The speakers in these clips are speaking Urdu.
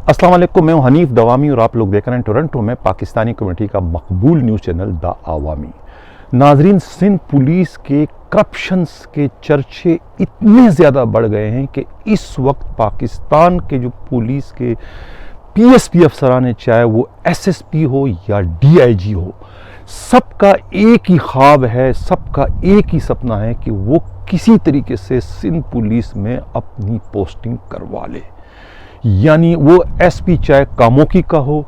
السلام علیکم، میں ہوں حنیف دوامی اور آپ لوگ دیکھ رہے ہیں ٹورنٹو میں پاکستانی کمیونٹی کا مقبول نیوز چینل دا عوامی۔ ناظرین، سندھ پولیس کے کرپشنز کے چرچے اتنے زیادہ بڑھ گئے ہیں کہ اس وقت پاکستان کے جو پولیس کے پی ایس پی افسران ہیں، چاہے وہ ایس ایس پی ہو یا ڈی آئی جی ہو، سب کا ایک ہی خواب ہے، سب کا ایک ہی سپنا ہے کہ وہ کسی طریقے سے سندھ پولیس میں اپنی پوسٹنگ کروا لے۔ یعنی وہ ایس پی چاہے کاموکی کا ہو،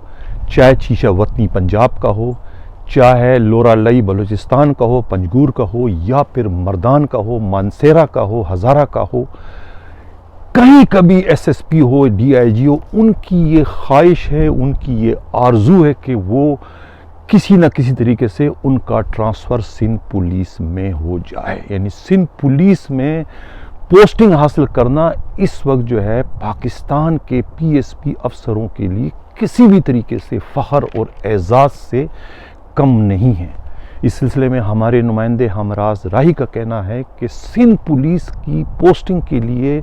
چاہے چیشہ وطنی پنجاب کا ہو، چاہے لورا لئی بلوچستان کا ہو، پنجگور کا ہو، یا پھر مردان کا ہو، مانسیرہ کا ہو، ہزارہ کا ہو، کہیں کبھی ایس ایس پی ہو، ڈی آئی جی ہو، ان کی یہ خواہش ہے، ان کی یہ آرزو ہے کہ وہ کسی نہ کسی طریقے سے ان کا ٹرانسفر سندھ پولیس میں ہو جائے۔ یعنی سندھ پولیس میں پوسٹنگ حاصل کرنا اس وقت جو ہے پاکستان کے پی ایس پی افسروں کے لیے کسی بھی طریقے سے فخر اور اعزاز سے کم نہیں ہے۔ اس سلسلے میں ہمارے نمائندے ہمراز راہی کا کہنا ہے کہ سندھ پولیس کی پوسٹنگ کے لیے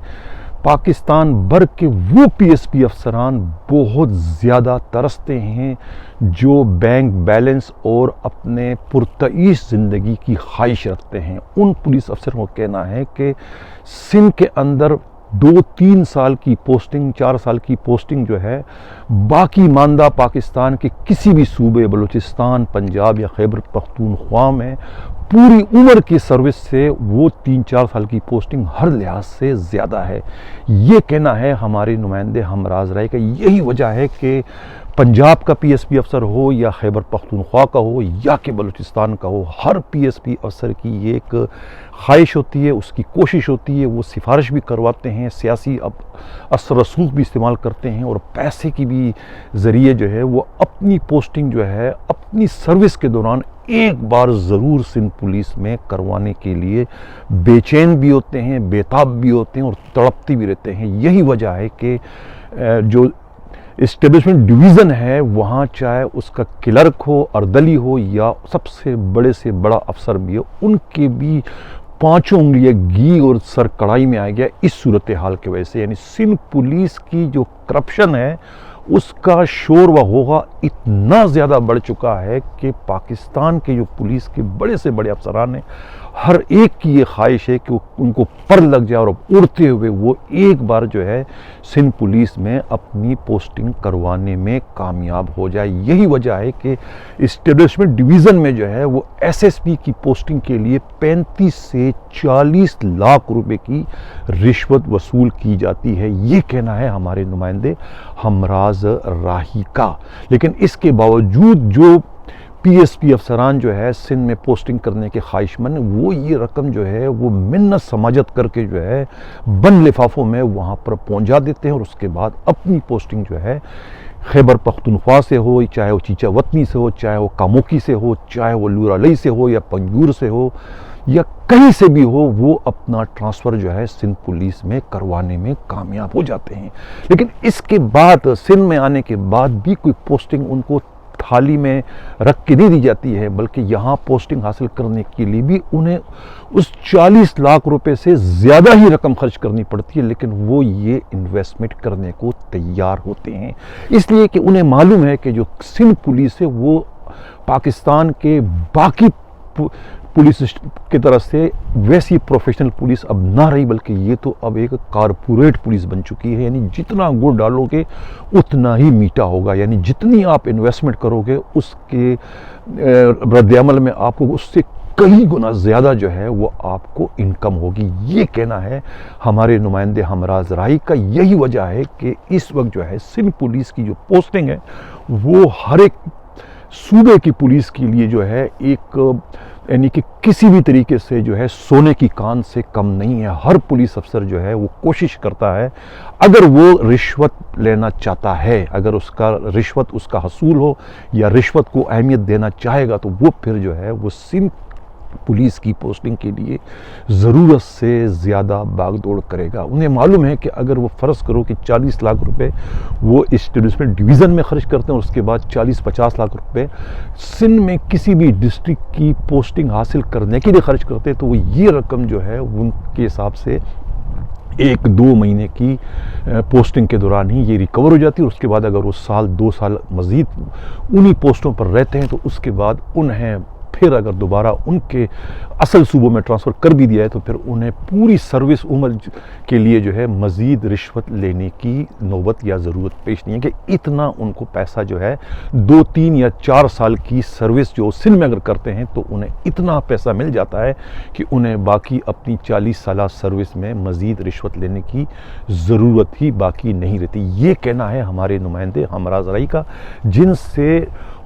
پاکستان بھر کے وہ پی ایس پی افسران بہت زیادہ ترستے ہیں جو بینک بیلنس اور اپنے پرتعیش زندگی کی خواہش رکھتے ہیں۔ ان پولیس افسروں کا کہنا ہے کہ سندھ کے اندر 2-3 سال کی پوسٹنگ، 4 سال کی پوسٹنگ جو ہے باقی ماندہ پاکستان کے کسی بھی صوبے، بلوچستان، پنجاب یا خیبر پختونخوا میں پوری عمر کی سروس سے وہ 3-4 سال کی پوسٹنگ ہر لحاظ سے زیادہ ہے۔ یہ کہنا ہے ہمارے نمائندے ہمراز راہی کا۔ یہی وجہ ہے کہ پنجاب کا پی ایس پی افسر ہو یا خیبر پختونخوا کا ہو یا کہ بلوچستان کا ہو، ہر پی ایس پی افسر کی یہ ایک خواہش ہوتی ہے، اس کی کوشش ہوتی ہے، وہ سفارش بھی کرواتے ہیں، سیاسی اثر رسوخ بھی استعمال کرتے ہیں اور پیسے کی بھی ذریعے جو ہے وہ اپنی پوسٹنگ جو ہے اپنی سروس کے دوران ایک بار ضرور سندھ پولیس میں کروانے کے لیے بے چین بھی ہوتے ہیں، بےتاب بھی ہوتے ہیں اور تڑپتے بھی رہتے ہیں۔ یہی وجہ ہے کہ جو اسٹیبلشمنٹ ڈویژن ہے وہاں چاہے اس کا کلرک ہو، اردلی ہو یا سب سے بڑے سے بڑا افسر بھی ہو، ان کے بھی 5 انگلیاں گھی اور سر کڑائی میں آ گیا اس صورتحال کی وجہ سے۔ یعنی سندھ پولیس کی جو کرپشن ہے اس کا شور و ہوغا اتنا زیادہ بڑھ چکا ہے کہ پاکستان کے جو پولیس کے بڑے سے بڑے افسران ہیں، ہر ایک کی یہ خواہش ہے کہ ان کو پر لگ جائے اور اڑتے ہوئے وہ ایک بار جو ہے سندھ پولیس میں اپنی پوسٹنگ کروانے میں کامیاب ہو جائے۔ یہی وجہ ہے کہ اسٹیبلشمنٹ ڈویژن میں جو ہے وہ ایس ایس پی کی پوسٹنگ کے لیے 35 سے 40 لاکھ روپے کی رشوت وصول کی جاتی ہے۔ یہ کہنا ہے ہمارے نمائندے ہمراز راہی کا۔ لیکن اس کے باوجود جو پی ایس پی افسران جو ہے سندھ میں پوسٹنگ کرنے کے خواہش مند، وہ یہ رقم جو ہے وہ منت سماجت کر کے جو ہے بند لفافوں میں وہاں پر پہنچا دیتے ہیں اور اس کے بعد اپنی پوسٹنگ جو ہے خیبر پختونخوا سے ہو، چاہے وہ چیچہ وطنی سے ہو، چاہے وہ کاموکی سے ہو، چاہے وہ لورا لئی سے ہو یا پنجگور سے ہو یا کہیں سے بھی ہو، وہ اپنا ٹرانسفر جو ہے سندھ پولیس میں کروانے میں کامیاب ہو جاتے ہیں۔ لیکن اس کے بعد سندھ میں آنے کے بعد بھی کوئی پوسٹنگ ان کو تھالی میں رکھ کے نہیں دی جاتی ہے، بلکہ یہاں پوسٹنگ حاصل کرنے کے لیے بھی انہیں اس 40 لاکھ روپے سے زیادہ ہی رقم خرچ کرنی پڑتی ہے، لیکن وہ یہ انویسٹمنٹ کرنے کو تیار ہوتے ہیں، اس لیے کہ انہیں معلوم ہے کہ جو سندھ پولیس ہے وہ پاکستان کے باقی پولیس کی طرف سے ویسی پروفیشنل پولیس اب نہ رہی، بلکہ یہ تو اب ایک کارپوریٹ پولیس بن چکی ہے۔ یعنی جتنا گڑ ڈالو گے اتنا ہی میٹھا ہوگا، یعنی جتنی آپ انویسٹمنٹ کرو گے اس کے رد عمل میں آپ کو اس سے کئی گنا زیادہ جو ہے وہ آپ کو انکم ہوگی۔ یہ کہنا ہے ہمارے نمائندے ہمراز راہی کا۔ یہی وجہ ہے کہ اس وقت جو ہے سندھ پولیس کی جو پوسٹنگ ہے وہ ہر ایک صوبے کی پولیس کے لیے جو ہے ایک یعنی کہ کسی بھی طریقے سے جو ہے سونے کی کان سے کم نہیں ہے۔ ہر پولیس افسر جو ہے وہ کوشش کرتا ہے، اگر وہ رشوت لینا چاہتا ہے، اگر اس کا رشوت اس کا حصول ہو یا رشوت کو اہمیت دینا چاہے گا، تو وہ پھر جو ہے وہ سندھ پولیس کی پوسٹنگ کے لیے ضرورت سے زیادہ باغ دوڑ کرے گا۔ انہیں معلوم ہے کہ اگر وہ فرض کرو کہ 40 لاکھ روپے وہ اسٹیبلشمنٹ ڈویژن میں خرچ کرتے ہیں اور اس کے بعد 40-50 لاکھ روپے سندھ میں کسی بھی ڈسٹرکٹ کی پوسٹنگ حاصل کرنے کے لیے خرچ کرتے ہیں، تو وہ یہ رقم جو ہے ان کے حساب سے 1 2 مہینے کی پوسٹنگ کے دوران ہی یہ ریکور ہو جاتی ہے، اور اس کے بعد اگر وہ سال 2 سال مزید انہی پوسٹوں پر رہتے ہیں تو اس کے بعد انہیں پھر اگر دوبارہ ان کے اصل صوبوں میں ٹرانسفر کر بھی دیا ہے تو پھر انہیں پوری سروس عمر کے لیے جو ہے مزید رشوت لینے کی نوبت یا ضرورت پیش نہیں ہے، کہ اتنا ان کو پیسہ جو ہے 2 3 یا 4 سال کی سروس جو سندھ میں اگر کرتے ہیں تو انہیں اتنا پیسہ مل جاتا ہے کہ انہیں باقی اپنی 40 سالہ سروس میں مزید رشوت لینے کی ضرورت ہی باقی نہیں رہتی۔ یہ کہنا ہے ہمارے نمائندے ہمراز رائی کا، جن سے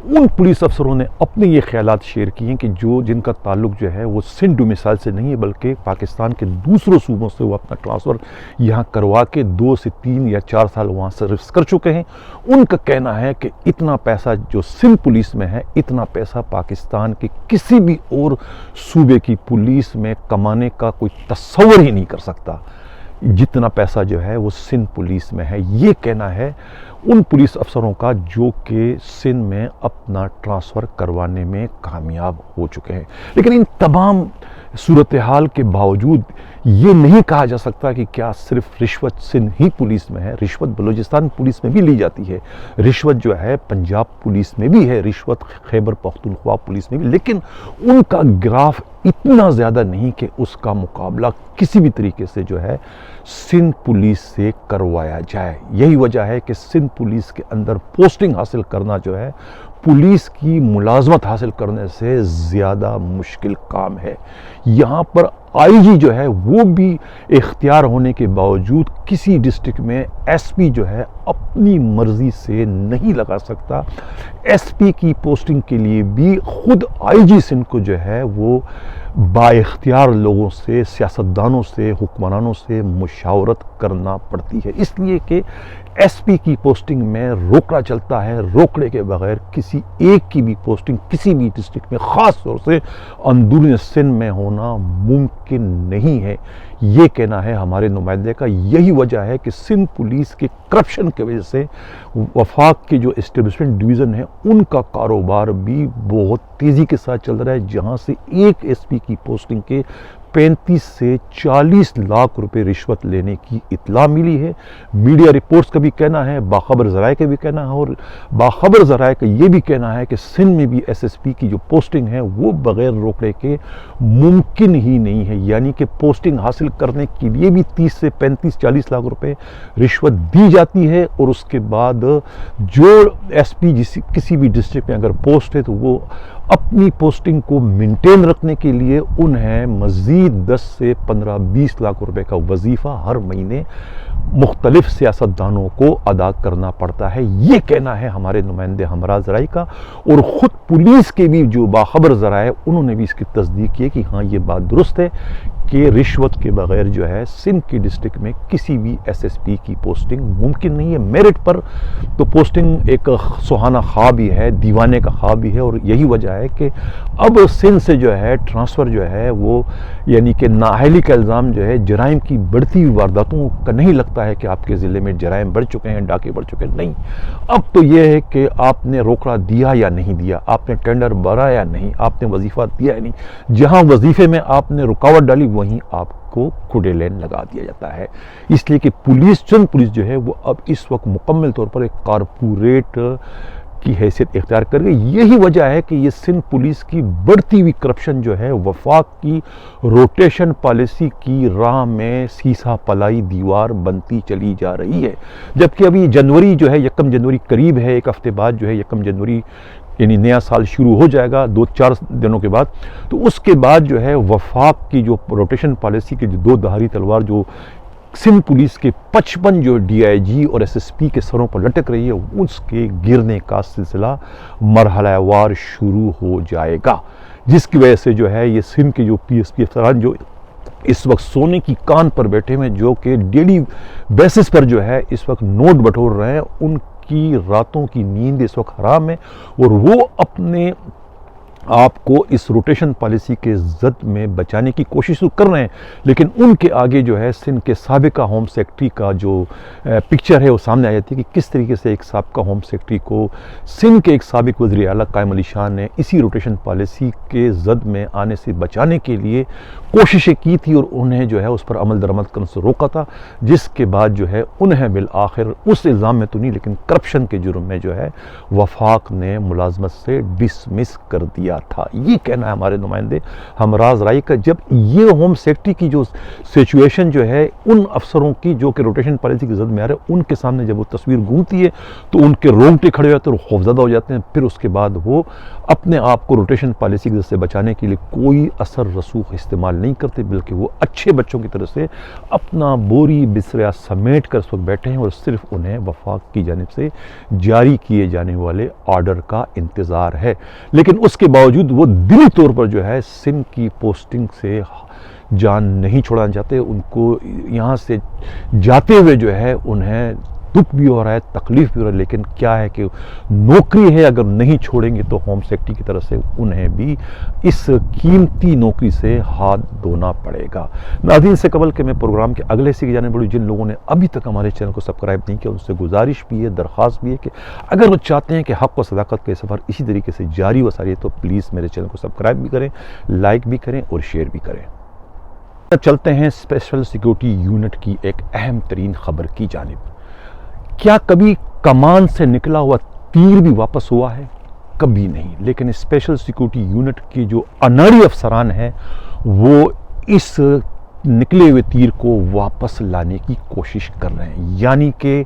ان پولیس افسروں نے اپنے یہ خیالات شیئر کیے ہیں کہ جن کا تعلق جو ہے وہ سندھ ڈومیسائل سے نہیں ہے بلکہ پاکستان کے دوسروں صوبوں سے وہ اپنا ٹرانسفر یہاں کروا کے 2 سے 3 یا 4 سال وہاں سروس کر چکے ہیں۔ ان کا کہنا ہے کہ اتنا پیسہ جو سندھ پولیس میں ہے، اتنا پیسہ پاکستان کے کسی بھی اور صوبے کی پولیس میں کمانے کا کوئی تصور ہی نہیں کر سکتا، جتنا پیسہ جو ہے وہ سندھ پولیس میں ہے۔ یہ کہنا ہے ان پولیس افسروں کا جو کہ سندھ میں اپنا ٹرانسفر کروانے میں کامیاب ہو چکے ہیں۔ لیکن ان تمام صورتحال کے باوجود یہ نہیں کہا جا سکتا کہ کیا صرف رشوت سندھ ہی پولیس میں ہے، رشوت بلوچستان پولیس میں بھی لی جاتی ہے، رشوت جو ہے پنجاب پولیس میں بھی ہے، رشوت خیبر پختونخوا پولیس میں بھی، لیکن ان کا گراف اتنا زیادہ نہیں کہ اس کا مقابلہ کسی بھی طریقے سے جو ہے سندھ پولیس سے کروایا جائے۔ یہی وجہ ہے کہ سندھ پولیس کے اندر پوسٹنگ حاصل کرنا جو ہے پولیس کی ملازمت حاصل کرنے سے زیادہ مشکل کام ہے۔ یہاں پر آئی جی جو ہے وہ بھی اختیار ہونے کے باوجود کسی ڈسٹرکٹ میں ایس پی جو ہے اپنی مرضی سے نہیں لگا سکتا۔ ایس پی کی پوسٹنگ کے لیے بھی خود آئی جی سندھ کو جو ہے وہ با اختیار لوگوں سے، سیاستدانوں سے، حکمرانوں سے مشاورت کرنا پڑتی ہے، اس لیے کہ ایس پی کی پوسٹنگ میں روکڑا چلتا ہے، روکڑے کے بغیر کسی ایک کی بھی پوسٹنگ کسی بھی ڈسٹرکٹ میں خاص طور سے اندرون سندھ میں ہونا ممکن نہیں ہے۔ یہ کہنا ہے ہمارے نمائندے کا۔ یہی وجہ ہے کہ سندھ پولیس کے کرپشن کی وجہ سے وفاق کے جو اسٹیبلشمنٹ ڈویژن ہیں ان کا کاروبار بھی بہت تیزی کے ساتھ چل رہا ہے، جہاں سے ایک ایس پی کی پوسٹنگ کے 35 سے 40 لاکھ روپے رشوت لینے کی اطلاع ملی ہے۔ میڈیا رپورٹس کا بھی کہنا ہے، باخبر ذرائع کا بھی کہنا ہے، اور باخبر ذرائع کا یہ بھی کہنا ہے کہ سندھ میں بھی ایس ایس پی کی جو پوسٹنگ ہے وہ بغیر روکڑے کے ممکن ہی نہیں ہے، یعنی کہ پوسٹنگ حاصل کرنے کے لیے بھی 30 سے 35 40 لاکھ روپے رشوت دی جاتی ہے، اور اس کے بعد جو ایس پی کسی بھی ڈسٹرکٹ میں اگر پوسٹ ہے تو وہ اپنی پوسٹنگ کو مینٹین رکھنے کے لیے انہیں مزید 10 سے 15 20 لاکھ روپے کا وظیفہ ہر مہینے مختلف سیاستدانوں کو ادا کرنا پڑتا ہے۔ یہ کہنا ہے ہمارے نمائندے ہمراز رائی کا، اور خود پولیس کے بھی جو باخبر ذرائع انہوں نے بھی اس کی تصدیق کی کہ ہاں یہ بات درست ہے کہ رشوت کے بغیر جو ہے سندھ کی ڈسٹرکٹ میں کسی بھی ایس ایس پی کی پوسٹنگ ممکن نہیں ہے۔ میرٹ پر تو پوسٹنگ ایک سہانا خواب ہی ہے، دیوانے کا خواب ہی ہے، اور یہی وجہ ہے کہ اب سندھ سے جو ہے ٹرانسفر جو ہے وہ یعنی کہ نااہلی کا الزام جو ہے جرائم کی بڑھتی ہوئی وارداتوں کا نہیں لگتا ہے کہ آپ کے ضلع میں جرائم بڑھ چکے ہیں، ڈاکے بڑھ چکے ہیں، نہیں، اب تو یہ ہے کہ آپ نے روکڑا دیا یا نہیں دیا، آپ نے ٹینڈر بھرا یا نہیں، آپ نے وظیفہ دیا یا نہیں، جہاں وظیفے میں آپ نے رکاوٹ ڈالی وہیں آپ کو کھڈے لین لگا دیا جاتا ہے۔ اس لیے کہ سندھ پولیس جو ہے وہ اب اس وقت مکمل طور پر ایک کارپوریٹ کی حیثیت اختیار کر گئی۔ یہی وجہ ہے کہ یہ سندھ پولیس کی بڑھتی ہوئی کرپشن جو ہے وفاق کی روٹیشن پالیسی کی راہ میں سیسا پلائی دیوار بنتی چلی جا رہی ہے، جبکہ ابھی جنوری جو ہے 1 جنوری قریب ہے، ایک ہفتے بعد جو ہے 1 جنوری یعنی نیا سال شروع ہو جائے گا 2-4 دنوں کے بعد، تو اس کے بعد جو ہے وفاق کی جو روٹیشن پالیسی کی جو 2 دھاری تلوار جو سندھ پولیس کے 55 جو ڈی آئی جی اور ایس ایس پی کے سروں پر لٹک رہی ہے، اس کے گرنے کا سلسلہ مرحلہ وار شروع ہو جائے گا، جس کی وجہ سے جو ہے یہ سندھ کے جو پی ایس پی افسران جو اس وقت سونے کی کان پر بیٹھے ہیں، جو کہ ڈیلی بیسس پر جو ہے اس وقت نوٹ بٹور رہے ہیں، ان کی راتوں کی نیند اس وقت حرام ہے، اور وہ اپنے آپ کو اس روٹیشن پالیسی کے زد میں بچانے کی کوشش تو کر رہے ہیں، لیکن ان کے آگے جو ہے سندھ کے سابقہ ہوم سیکرٹری کا جو پکچر ہے وہ سامنے آ جاتی ہے کہ کس طریقے سے ایک سابقہ ہوم سیکرٹری کو سندھ کے ایک سابق وزیر اعلیٰ قائم علی شاہ نے اسی روٹیشن پالیسی کے زد میں آنے سے بچانے کے لیے کوششیں کی تھی اور انہیں جو ہے اس پر عمل درآمد کرنے سے روکا تھا، جس کے بعد جو ہے انہیں بالآخر اس الزام میں تو نہیں لیکن کرپشن کے جرم میں جو ہے وفاق نے ملازمت سے ڈسمس کر دیا تھا۔ یہ کہنا ہے ہمارے نمائندے ہمراز رائی کا۔ جب یہ ہوم سیکرٹری کی جو سچویشن جو ہے ان افسروں کی جو کہ روٹیشن پالیسی کی زد میں آ رہے ہیں، ان کے سامنے جب وہ تصویر گھومتی ہے تو ان کے رونگٹے کھڑے ہوتے ہیں اور خوفزدہ ہو جاتے ہیں، پھر اس کے بعد وہ اپنے آپ کو روٹیشن پالیسی کی زد سے بچانے کے لیے کوئی اثر رسوخ استعمال نہیں کرتے، بلکہ وہ اچھے بچوں کی طرح سے اپنا بوری بسریا سمیٹ کر اس وقت بیٹھے ہیں اور صرف انہیں وفاق کی جانب سے جاری کیے جانے والے آرڈر کا انتظار ہے۔ لیکن اس کے باوجود وہ دلی طور پر جو ہے سندھ کی پوسٹنگ سے جان نہیں چھوڑانا چاہتے، ان کو یہاں سے جاتے ہوئے جو ہے انہیں دکھ بھی ہو رہا ہے، تکلیف بھی ہو رہا ہے، لیکن کیا ہے کہ نوکری ہے، اگر نہیں چھوڑیں گے تو ہوم سیکرٹری کی طرف سے انہیں بھی اس قیمتی نوکری سے ہاتھ دھونا پڑے گا۔ ناظرین سے قبل کہ میں پروگرام کے اگلے حصے کی جانب بڑھوں، جن لوگوں نے ابھی تک ہمارے چینل کو سبسکرائب نہیں کیا ان سے گزارش بھی ہے، درخواست بھی ہے کہ اگر وہ چاہتے ہیں کہ حق و صداقت کا یہ سفر اسی طریقے سے جاری و ساری ہے تو پلیز میرے چینل کو سبسکرائب بھی کریں، لائک بھی کریں اور شیئر بھی کریں۔ اب چلتے ہیں اسپیشل سیکیورٹی یونٹ کی ایک اہم ترین خبر کی جانب۔ کیا کبھی کمان سے نکلا ہوا تیر بھی واپس ہوا ہے؟ کبھی نہیں، لیکن اسپیشل سیکیورٹی یونٹ کے جو اناڑی افسران ہیں وہ اس نکلے ہوئے تیر کو واپس لانے کی کوشش کر رہے ہیں، یعنی کہ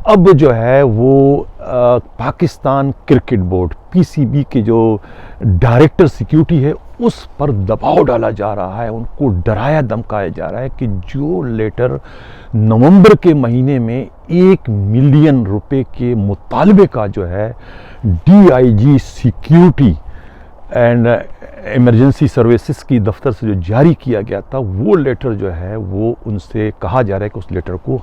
اب جو ہے وہ پاکستان کرکٹ بورڈ PCB کے جو ڈائریکٹر سیکیورٹی ہے اس پر دباؤ ڈالا جا رہا ہے، ان کو ڈرایا دھمکایا جا رہا ہے کہ جو لیٹر نومبر کے مہینے میں 1 ملین روپے کے مطالبے کا جو ہے DIG security and emergency services کی دفتر سے جو جاری کیا گیا تھا، وہ لیٹر جو ہے وہ ان سے کہا جا رہا ہے کہ اس لیٹر کو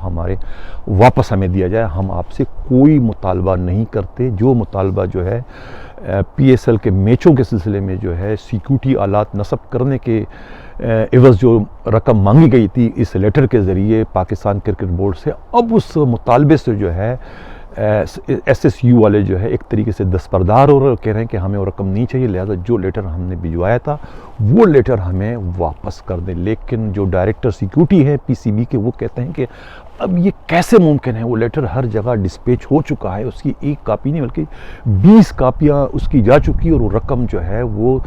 واپس ہمیں دیا جائے، ہم آپ سے کوئی مطالبہ نہیں کرتے۔ جو مطالبہ جو ہے PSL کے میچوں کے سلسلے میں جو ہے سیکیورٹی آلات نصب کرنے کے عوض جو رقم مانگی گئی تھی اس لیٹر کے ذریعے پاکستان کرکٹ بورڈ سے، اب اس مطالبے سے جو ہے SSU والے جو ہے ایک طریقے سے دستبردار ہو رہے اور کہہ رہے ہیں کہ ہمیں وہ رقم نہیں چاہیے، لہذا جو لیٹر ہم نے بھجوایا تھا وہ لیٹر ہمیں واپس کر دیں۔ لیکن جو ڈائریکٹر سیکیورٹی ہے PCB کے، وہ کہتے ہیں کہ اب یہ کیسے ممکن ہے، وہ لیٹر ہر جگہ ڈسپیچ ہو چکا ہے، اس کی ایک کاپی نہیں بلکہ 20 کاپیاں اس کی جا چکی اور وہ رقم جو ہے وہ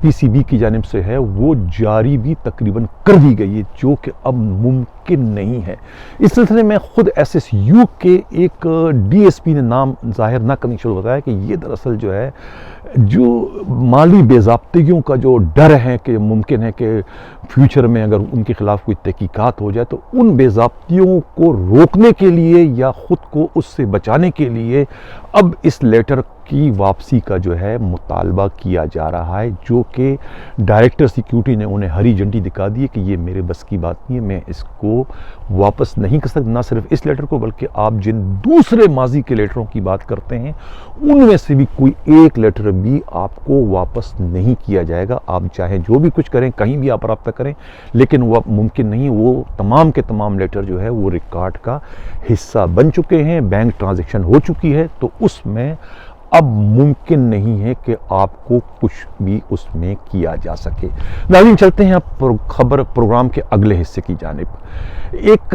PCB کی جانب سے ہے وہ جاری بھی تقریباً کر دی گئی ہے، جو کہ اب ممکن نہیں ہے۔ اس سلسلے میں خود SSU کے ایک DSP نے نام ظاہر نہ کرنے شروع بتایا کہ یہ دراصل جو ہے جو مالی بے ضابطگیوں کا جو ڈر ہے کہ ممکن ہے کہ فیوچر میں اگر ان کے خلاف کوئی تحقیقات ہو جائے تو ان بے ضابطگیوں کو روکنے کے لیے یا خود کو اس سے بچانے کے لیے اب اس لیٹر کی واپسی کا جو ہے مطالبہ کیا جا رہا ہے، جو کہ ڈائریکٹر سیکیورٹی نے انہیں ہری جھنڈی دکھا دی ہے کہ یہ میرے بس کی بات نہیں ہے، میں اس کو واپس نہیں کر سکتا۔ نہ صرف اس لیٹر کو بلکہ آپ جن دوسرے ماضی کے لیٹروں کی بات کرتے ہیں ان میں سے بھی کوئی ایک لیٹر بھی آپ کو واپس نہیں کیا جائے گا۔ آپ چاہیں جو بھی کچھ کریں، کہیں بھی آپ رابطہ کریں، لیکن وہ ممکن نہیں، وہ تمام کے تمام لیٹر جو ہے وہ ریکارڈ کا حصہ بن چکے ہیں، بینک ٹرانزیکشن ہو چکی ہے، تو اس میں اب ممکن نہیں ہے کہ آپ کو کچھ بھی اس میں کیا جا سکے۔ ناظرین چلتے ہیں اب پروگرام کے اگلے حصے کی جانب۔ ایک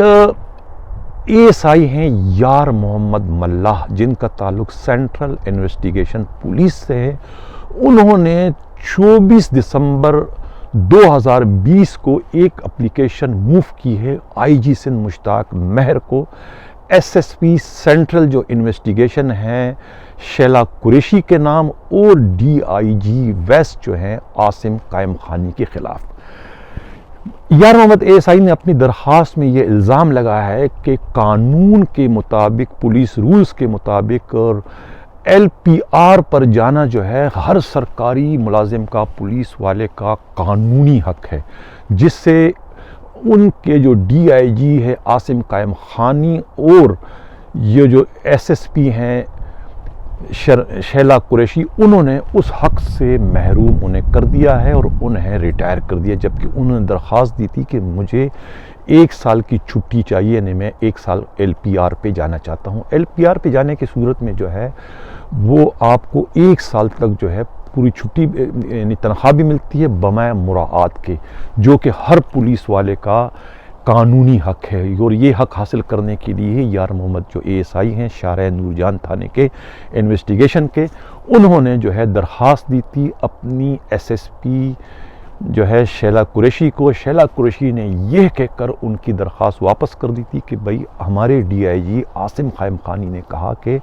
ASI ہیں یار محمد ملاح، جن کا تعلق سینٹرل انویسٹیگیشن پولیس سے ہے۔ انہوں نے 24 دسمبر 2020 کو ایک اپلیکیشن موو کی ہے IG سندھ مشتاق مہر کو SSP سینٹرل جو انویسٹیگیشن ہے شیلا قریشی کے نام اور DIG ویسٹ جو ہیں عاصم قائم خانی کے خلاف۔ یار محمد ASI نے اپنی درخواست میں یہ الزام لگایا ہے کہ قانون کے مطابق، پولیس رولز کے مطابق اور LPR پر جانا جو ہے ہر سرکاری ملازم کا، پولیس والے کا قانونی حق ہے، جس سے ان کے جو DIG ہے عاصم قائم خانی اور یہ جو SSP ہیں شیلا قریشی، انہوں نے اس حق سے محروم انہیں کر دیا ہے اور انہیں ریٹائر کر دیا، جبکہ انہوں نے درخواست دی تھی کہ مجھے 1 سال کی چھٹی چاہیے، یعنی میں 1 سال LPR پہ جانا چاہتا ہوں۔ LPR پہ جانے کی صورت میں جو ہے وہ آپ کو 1 سال تک جو ہے پوری چھٹی یعنی تنخواہ بھی ملتی ہے بمائے مراعات کے، جو کہ ہر پولیس والے کا قانونی حق ہے، اور یہ حق حاصل کرنے کے لیے یار محمد جو ASI ہیں شارع نورجان تھانے کے انویسٹیگیشن کے، انہوں نے جو ہے درخواست دی تھی اپنی SSP جو ہے شیلا قریشی کو۔ شیلا قریشی نے یہ کہہ کر ان کی درخواست واپس کر دی تھی کہ بھائی ہمارے DIG عاصم قائم خانی نے کہا کہ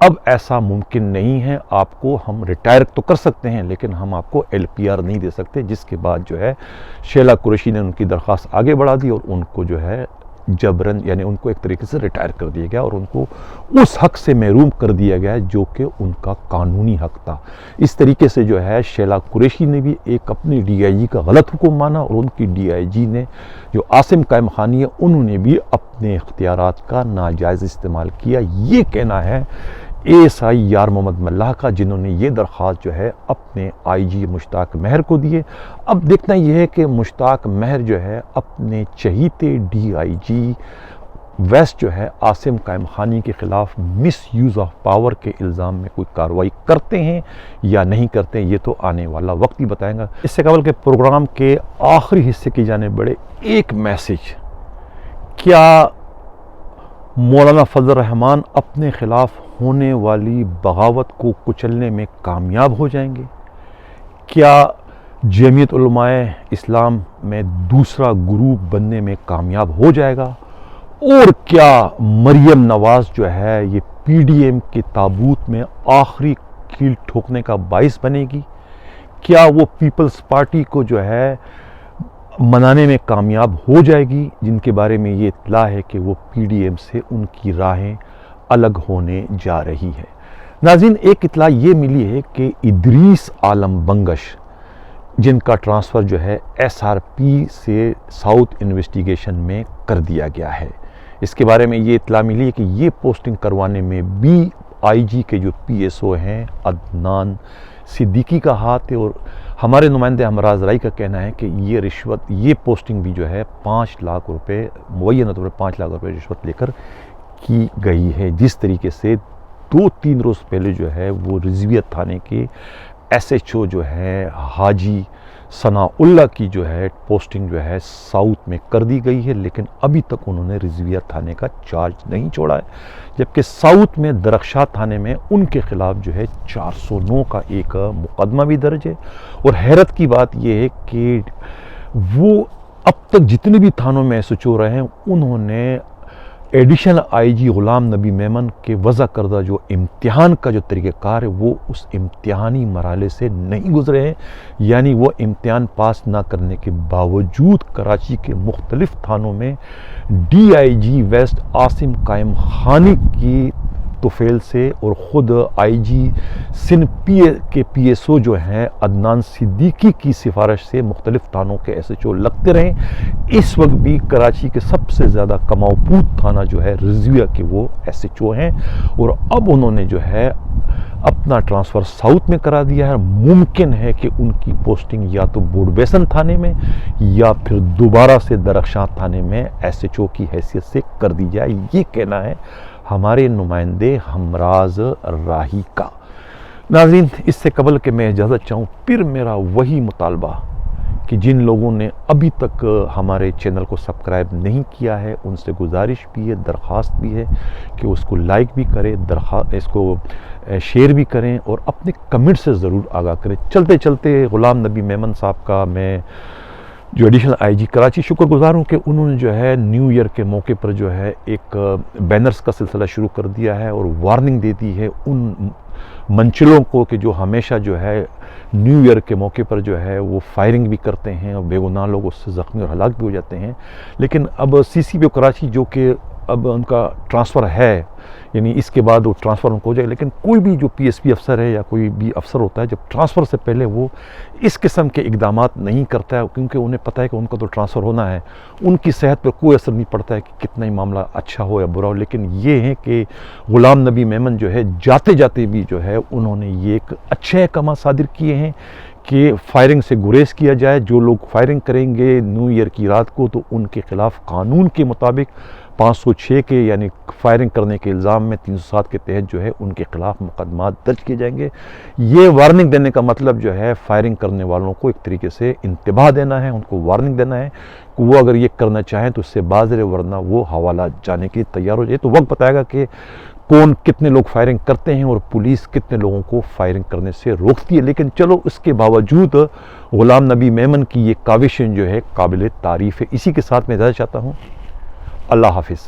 اب ایسا ممکن نہیں ہے، آپ کو ہم ریٹائر تو کر سکتے ہیں لیکن ہم آپ کو LPR نہیں دے سکتے، جس کے بعد جو ہے شیلا قریشی نے ان کی درخواست آگے بڑھا دی اور ان کو جو ہے جبرن یعنی ان کو ایک طریقے سے ریٹائر کر دیا گیا اور ان کو اس حق سے محروم کر دیا گیا جو کہ ان کا قانونی حق تھا۔ اس طریقے سے جو ہے شیلا قریشی نے بھی ایک اپنی DIG کا غلط حکم مانا اور ان کی DIG نے جو عاصم قائم خانی ہے انہوں نے بھی اپنے اختیارات کا ناجائز استعمال کیا۔ یہ کہنا ہے ASI یار محمد ملاح کا، جنہوں نے یہ درخواست جو ہے اپنے IG مشتاق مہر کو دیے۔ اب دیکھنا یہ ہے کہ مشتاق مہر جو ہے اپنے چہیتے DIG ویسٹ جو ہے عاصم قائم خانی کے خلاف مس یوز آف پاور کے الزام میں کوئی کارروائی کرتے ہیں یا نہیں کرتے ہیں، یہ تو آنے والا وقت ہی بتائیں گا۔ اس سے قبل کے پروگرام کے آخری حصے کی جانب بڑھے ایک میسج، کیا مولانا فضل الرحمان اپنے خلاف ہونے والی بغاوت کو کچلنے میں کامیاب ہو جائیں گے؟ کیا جمعیت علماء اسلام میں دوسرا گروپ بننے میں کامیاب ہو جائے گا؟ اور کیا مریم نواز جو ہے یہ PDM کے تابوت میں آخری کیل ٹھوکنے کا باعث بنے گی؟ کیا وہ پیپلز پارٹی کو جو ہے منانے میں کامیاب ہو جائے گی، جن کے بارے میں یہ اطلاع ہے کہ وہ PDM سے ان کی راہیں الگ ہونے جا رہی ہے؟ ناظرین، ایک اطلاع یہ ملی ہے کہ ادریس عالم بنگش، جن کا ٹرانسفر جو ہے SRP سے ساؤتھ انویسٹیگیشن میں کر دیا گیا ہے، اس کے بارے میں یہ اطلاع ملی ہے کہ یہ پوسٹنگ کروانے میں بھی IG کے جو PSO ہیں عدنان صدیقی کا ہاتھ ہے، اور ہمارے نمائندے ہمراز رائی کا کہنا ہے کہ یہ رشوت، یہ پوسٹنگ بھی جو ہے 5 لاکھ روپے معینہ طور پر 5 لاکھ روپے رشوت لے کر کی گئی ہے، جس طریقے سے 2-3 روز پہلے جو ہے وہ رضویت تھانے کے SHO جو ہے حاجی ثناء اللہ کی جو ہے پوسٹنگ جو ہے ساؤتھ میں کر دی گئی ہے، لیکن ابھی تک انہوں نے رضویت تھانے کا چارج نہیں چھوڑا ہے، جبکہ ساؤتھ میں درخشاں تھانے میں ان کے خلاف جو ہے 409 کا ایک مقدمہ بھی درج ہے۔ اور حیرت کی بات یہ ہے کہ وہ اب تک جتنے بھی تھانوں میں SHO رہے ہیں انہوں نے ایڈیشنل IG غلام نبی میمن کے وضع کردہ جو امتحان کا جو طریقہ کار ہے وہ اس امتحانی مرحلے سے نہیں گزرے ہیں، یعنی وہ امتحان پاس نہ کرنے کے باوجود کراچی کے مختلف تھانوں میں DIG ویسٹ عاصم قائم خانی کی توفیل سے اور خود IG سندھ کے PSO جو ہیں عدنان صدیقی کی سفارش سے مختلف تھانوں کے SHO لگتے رہے۔ اس وقت بھی کراچی کے سب سے زیادہ کماؤ پوت تھانہ جو ہے رضویہ کے وہ SHO ہیں، اور اب انہوں نے جو ہے اپنا ٹرانسفر ساؤتھ میں کرا دیا ہے۔ ممکن ہے کہ ان کی پوسٹنگ یا تو بوڈ بیسن تھانے میں یا پھر دوبارہ سے درخشاں تھانے میں SHO کی حیثیت سے کر دی جائے، یہ کہنا ہے ہمارے نمائندے ہمراز راہی کا۔ ناظرین، اس سے قبل کہ میں اجازت چاہوں، پھر میرا وہی مطالبہ کہ جن لوگوں نے ابھی تک ہمارے چینل کو سبسکرائب نہیں کیا ہے ان سے گزارش بھی ہے، درخواست بھی ہے کہ اس کو لائک بھی کریں، اس کو شیئر بھی کریں اور اپنے کمنٹ سے ضرور آگاہ کریں۔ چلتے چلتے غلام نبی میمن صاحب کا میں جو ایڈیشنل IG کراچی شکر گزار ہوں کہ انہوں نے جو ہے نیو ایئر کے موقع پر جو ہے ایک بینرز کا سلسلہ شروع کر دیا ہے اور وارننگ دے دی ہے ان منچلوں کو کہ جو ہمیشہ جو ہے نیو ایئر کے موقع پر جو ہے وہ فائرنگ بھی کرتے ہیں اور بے گناہ لوگ اس سے زخمی اور ہلاک بھی ہو جاتے ہیں۔ لیکن اب CCPO کراچی جو کہ اب ان کا ٹرانسفر ہے، یعنی اس کے بعد وہ ٹرانسفر ان کو ہو جائے، لیکن کوئی بھی جو پی ایس پی افسر ہے یا کوئی بھی افسر ہوتا ہے، جب ٹرانسفر سے پہلے وہ اس قسم کے اقدامات نہیں کرتا ہے، کیونکہ انہیں پتہ ہے کہ ان کا تو ٹرانسفر ہونا ہے، ان کی صحت پر کوئی اثر نہیں پڑتا ہے کہ کتنا ہی معاملہ اچھا ہو یا برا ہو۔ لیکن یہ ہے کہ غلام نبی میمن جو ہے جاتے جاتے بھی جو ہے انہوں نے یہ ایک اچھے احکامات صادر کیے ہیں کہ فائرنگ سے گریز کیا جائے، جو لوگ فائرنگ کریں گے نیو ایئر کی رات کو تو ان کے خلاف قانون کے مطابق 506 کے یعنی فائرنگ کرنے کے الزام میں 307 کے تحت جو ہے ان کے خلاف مقدمات درج کیے جائیں گے۔ یہ وارننگ دینے کا مطلب جو ہے فائرنگ کرنے والوں کو ایک طریقے سے انتباہ دینا ہے، ان کو وارننگ دینا ہے کہ وہ اگر یہ کرنا چاہیں تو اس سے باز رہے، ورنہ وہ حوالہ جانے کے لیے تیار ہو جائے۔ تو وقت بتائے گا کہ کون کتنے لوگ فائرنگ کرتے ہیں اور پولیس کتنے لوگوں کو فائرنگ کرنے سے روکتی ہے۔ لیکن چلو اس کے باوجود غلام نبی میمن کی یہ کاوشیں جو ہے قابل تعریف ہے۔ اسی کے ساتھ میں اجازت چاہتا ہوں، اللہ حافظ۔